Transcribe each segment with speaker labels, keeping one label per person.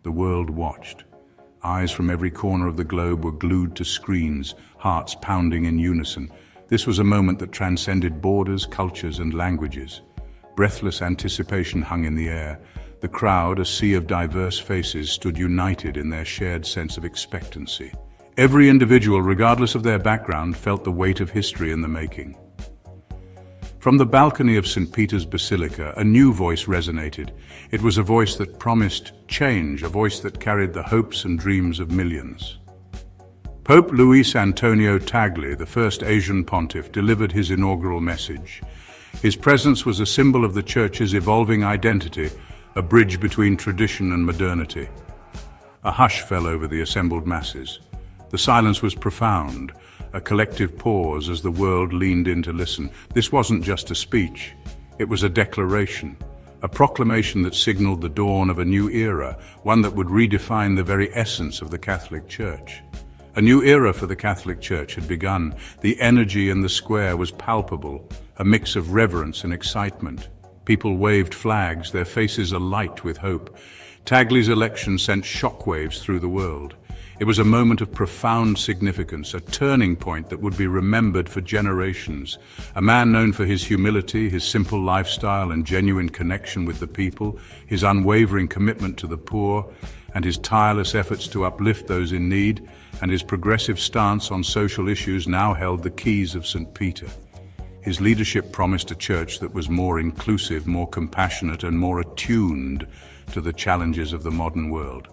Speaker 1: The world watched. Eyes from every corner of the globe were glued to screens, hearts pounding in unison. This was a moment that transcended borders, cultures, and languages. Breathless anticipation hung in the air. The crowd, a sea of diverse faces, stood united in their shared sense of expectancy. Every individual, regardless of their background, felt the weight of history in the making. From the balcony of St. Peter's Basilica, a new voice resonated. It was a voice that promised change, a voice that carried the hopes and dreams of millions. Pope Luis Antonio Tagle, the first Asian pontiff, delivered his inaugural message. His presence was a symbol of the Church's evolving identity, a bridge between tradition and modernity. A hush fell over the assembled masses. The silence was profound, a collective pause as the world leaned in to listen. This wasn't just a speech, it was a declaration, a proclamation that signaled the dawn of a new era, one that would redefine the very essence of the Catholic Church. A new era for the Catholic Church had begun. The energy in the square was palpable, a mix of reverence and excitement. People waved flags, their faces alight with hope. Tagle's election sent shockwaves through the world. It was a moment of profound significance, a turning point that would be remembered for generations. A man known for his humility, his simple lifestyle and genuine connection with the people, his unwavering commitment to the poor, and his tireless efforts to uplift those in need, and his progressive stance on social issues now held the keys of St. Peter. His leadership promised a church that was more inclusive, more compassionate, and more attuned to the challenges of the modern world.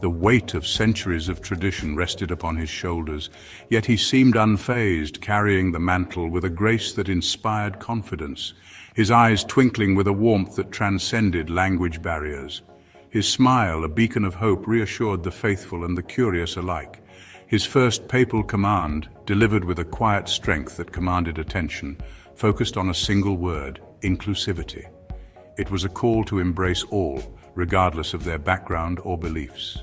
Speaker 1: The weight of centuries of tradition rested upon his shoulders, yet he seemed unfazed, carrying the mantle with a grace that inspired confidence, his eyes twinkling with a warmth that transcended language barriers. His smile, a beacon of hope, reassured the faithful and the curious alike. His first papal command, delivered with a quiet strength that commanded attention, focused on a single word: inclusivity. It was a call to embrace all, regardless of their background or beliefs.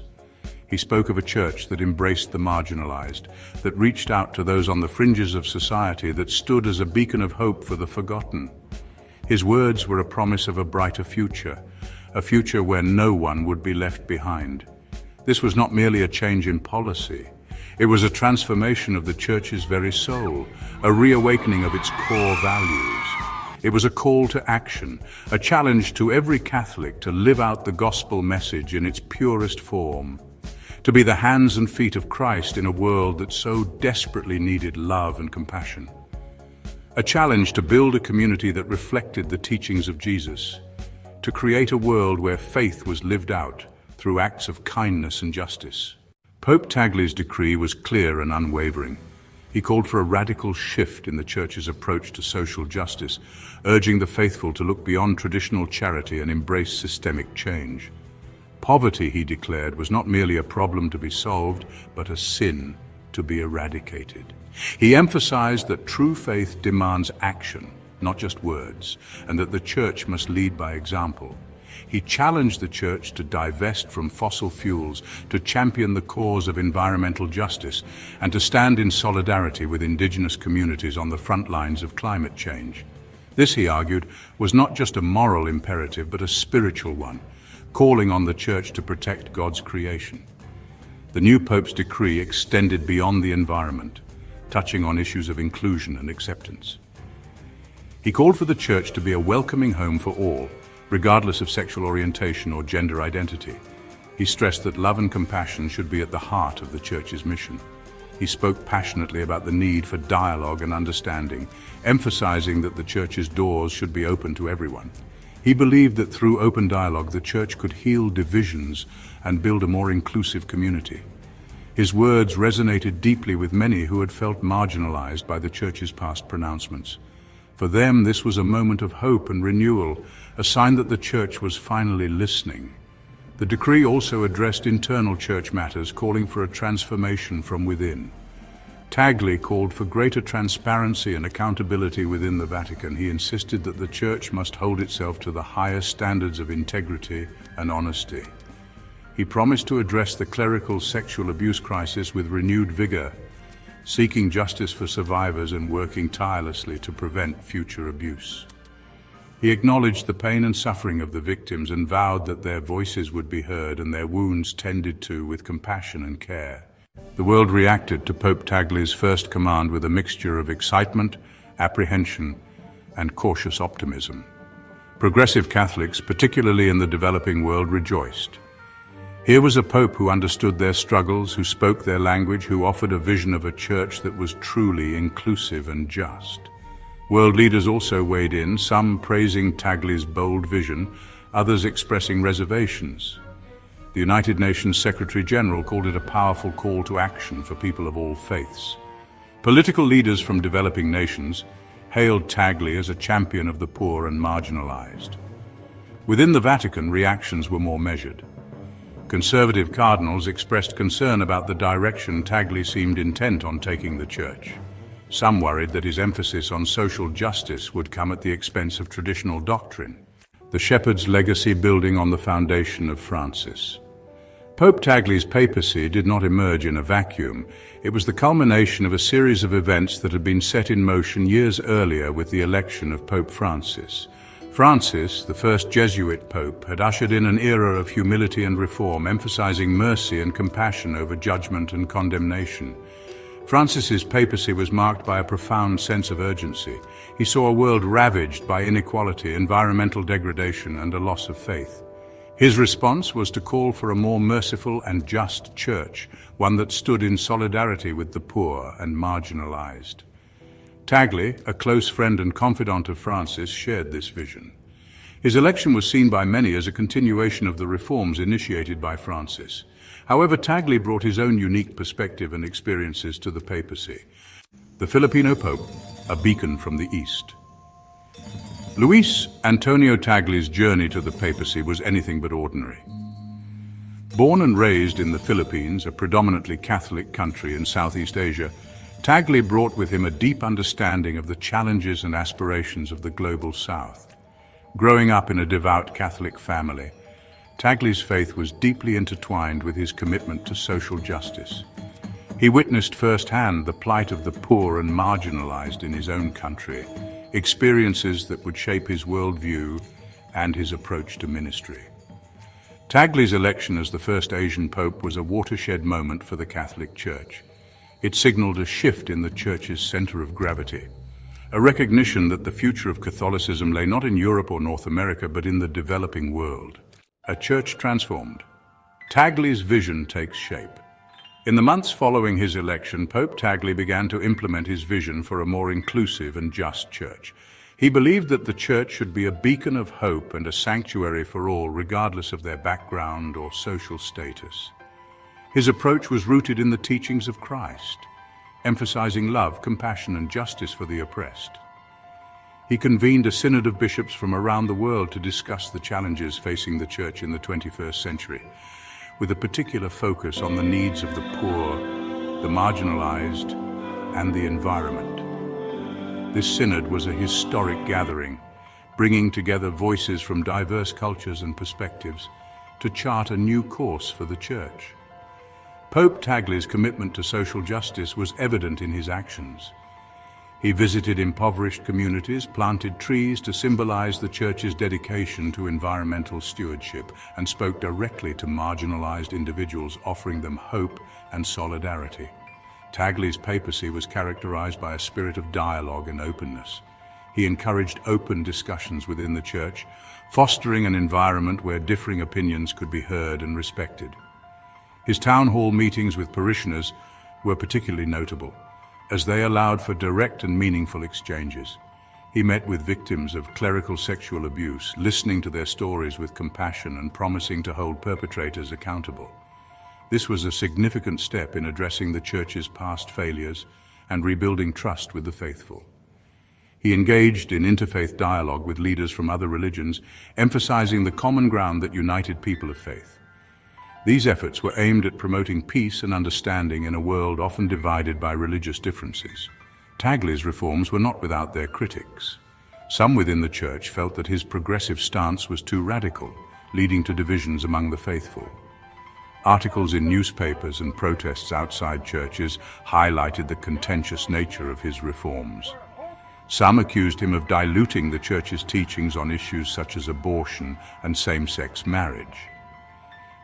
Speaker 1: He spoke of a church that embraced the marginalized, that reached out to those on the fringes of society, that stood as a beacon of hope for the forgotten. His words were a promise of a brighter future, a future where no one would be left behind. This was not merely a change in policy. It was a transformation of the Church's very soul, a reawakening of its core values. It was a call to action, a challenge to every Catholic to live out the gospel message in its purest form, to be the hands and feet of Christ in a world that so desperately needed love and compassion. A challenge to build a community that reflected the teachings of Jesus, to create a world where faith was lived out through acts of kindness and justice. Pope Tagle's decree was clear and unwavering. He called for a radical shift in the Church's approach to social justice, urging the faithful to look beyond traditional charity and embrace systemic change. Poverty, he declared, was not merely a problem to be solved, but a sin to be eradicated. He emphasized that true faith demands action, not just words, and that the Church must lead by example. He challenged the Church to divest from fossil fuels, to champion the cause of environmental justice, and to stand in solidarity with indigenous communities on the front lines of climate change. This, he argued, was not just a moral imperative, but a spiritual one, calling on the Church to protect God's creation. The new Pope's decree extended beyond the environment, touching on issues of inclusion and acceptance. He called for the Church to be a welcoming home for all, regardless of sexual orientation or gender identity. He stressed that love and compassion should be at the heart of the Church's mission. He spoke passionately about the need for dialogue and understanding, emphasizing that the Church's doors should be open to everyone. He believed that through open dialogue, the Church could heal divisions and build a more inclusive community. His words resonated deeply with many who had felt marginalized by the Church's past pronouncements. For them, this was a moment of hope and renewal, a sign that the Church was finally listening. The decree also addressed internal Church matters, calling for a transformation from within. Tagle called for greater transparency and accountability within the Vatican. He insisted that the Church must hold itself to the highest standards of integrity and honesty. He promised to address the clerical sexual abuse crisis with renewed vigor, seeking justice for survivors and working tirelessly to prevent future abuse. He acknowledged the pain and suffering of the victims and vowed that their voices would be heard and their wounds tended to with compassion and care. The world reacted to Pope Tagle's first command with a mixture of excitement, apprehension, and cautious optimism. Progressive Catholics, particularly in the developing world, rejoiced. Here was a pope who understood their struggles, who spoke their language, who offered a vision of a church that was truly inclusive and just. World leaders also weighed in, some praising Tagle's bold vision, others expressing reservations. The United Nations Secretary-General called it a powerful call to action for people of all faiths. Political leaders from developing nations hailed Tagle as a champion of the poor and marginalized. Within the Vatican, reactions were more measured. Conservative cardinals expressed concern about the direction Tagle seemed intent on taking the Church. Some worried that his emphasis on social justice would come at the expense of traditional doctrine, the shepherd's legacy building on the foundation of Francis. Pope Tagle's papacy did not emerge in a vacuum. It was the culmination of a series of events that had been set in motion years earlier with the election of Pope Francis. Francis, the first Jesuit pope, had ushered in an era of humility and reform, emphasizing mercy and compassion over judgment and condemnation. Francis's papacy was marked by a profound sense of urgency. He saw a world ravaged by inequality, environmental degradation, and a loss of faith. His response was to call for a more merciful and just church, one that stood in solidarity with the poor and marginalized. Tagle, a close friend and confidant of Francis, shared this vision. His election was seen by many as a continuation of the reforms initiated by Francis. However, Tagle brought his own unique perspective and experiences to the papacy. The Filipino Pope, a beacon from the East. Luis Antonio Tagle's journey to the papacy was anything but ordinary. Born and raised in the Philippines, a predominantly Catholic country in Southeast Asia, Tagle brought with him a deep understanding of the challenges and aspirations of the global South. Growing up in a devout Catholic family, Tagle's faith was deeply intertwined with his commitment to social justice. He witnessed firsthand the plight of the poor and marginalized in his own country, experiences that would shape his worldview and his approach to ministry. Tagle's election as the first Asian pope was a watershed moment for the Catholic Church. It signaled a shift in the Church's center of gravity, a recognition that the future of Catholicism lay not in Europe or North America, but in the developing world. A church transformed. Tagle's vision takes shape. In the months following his election, Pope Tagle began to implement his vision for a more inclusive and just church. He believed that the church should be a beacon of hope and a sanctuary for all, regardless of their background or social status. His approach was rooted in the teachings of Christ, emphasizing love, compassion, and justice for the oppressed. He convened a synod of bishops from around the world to discuss the challenges facing the Church in the 21st century, with a particular focus on the needs of the poor, the marginalized, and the environment. This synod was a historic gathering, bringing together voices from diverse cultures and perspectives to chart a new course for the Church. Pope Tagle's commitment to social justice was evident in his actions. He visited impoverished communities, planted trees to symbolize the Church's dedication to environmental stewardship, and spoke directly to marginalized individuals, offering them hope and solidarity. Tagle's papacy was characterized by a spirit of dialogue and openness. He encouraged open discussions within the Church, fostering an environment where differing opinions could be heard and respected. His town hall meetings with parishioners were particularly notable, as they allowed for direct and meaningful exchanges. He met with victims of clerical sexual abuse, listening to their stories with compassion and promising to hold perpetrators accountable. This was a significant step in addressing the Church's past failures and rebuilding trust with the faithful. He engaged in interfaith dialogue with leaders from other religions, emphasizing the common ground that united people of faith. These efforts were aimed at promoting peace and understanding in a world often divided by religious differences. Tagle's reforms were not without their critics. Some within the Church felt that his progressive stance was too radical, leading to divisions among the faithful. Articles in newspapers and protests outside churches highlighted the contentious nature of his reforms. Some accused him of diluting the Church's teachings on issues such as abortion and same-sex marriage.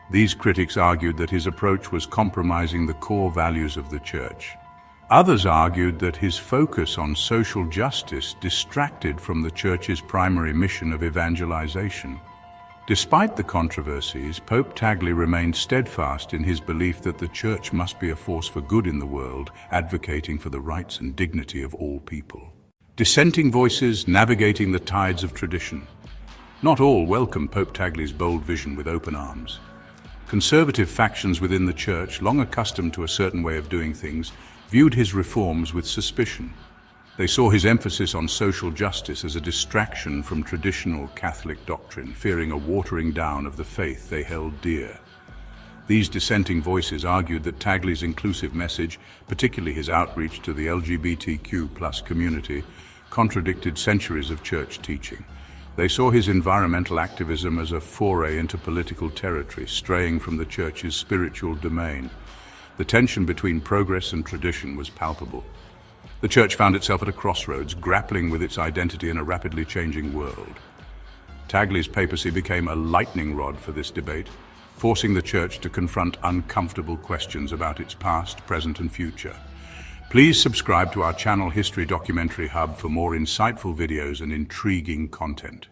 Speaker 1: These critics argued that his approach was compromising the core values of the Church. Others argued that his focus on social justice distracted from the Church's primary mission of evangelization. Despite the controversies, Pope Tagle remained steadfast in his belief that the Church must be a force for good in the world, advocating for the rights and dignity of all people. Dissenting voices navigating the tides of tradition. Not all welcomed Pope Tagle's bold vision with open arms. Conservative factions within the Church, long accustomed to a certain way of doing things, viewed his reforms with suspicion. They saw his emphasis on social justice as a distraction from traditional Catholic doctrine, fearing a watering down of the faith they held dear. These dissenting voices argued that Tagle's inclusive message, particularly his outreach to the LGBTQ+ community, contradicted centuries of Church teaching. They saw his environmental activism as a foray into political territory, straying from the Church's spiritual domain. The tension between progress and tradition was palpable. The Church found itself at a crossroads, grappling with its identity in a rapidly changing world. Tagle's papacy became a lightning rod for this debate, forcing the Church to confront uncomfortable questions about its past, present, and future. Please subscribe to our channel History Documentary Hub for more insightful videos and intriguing content.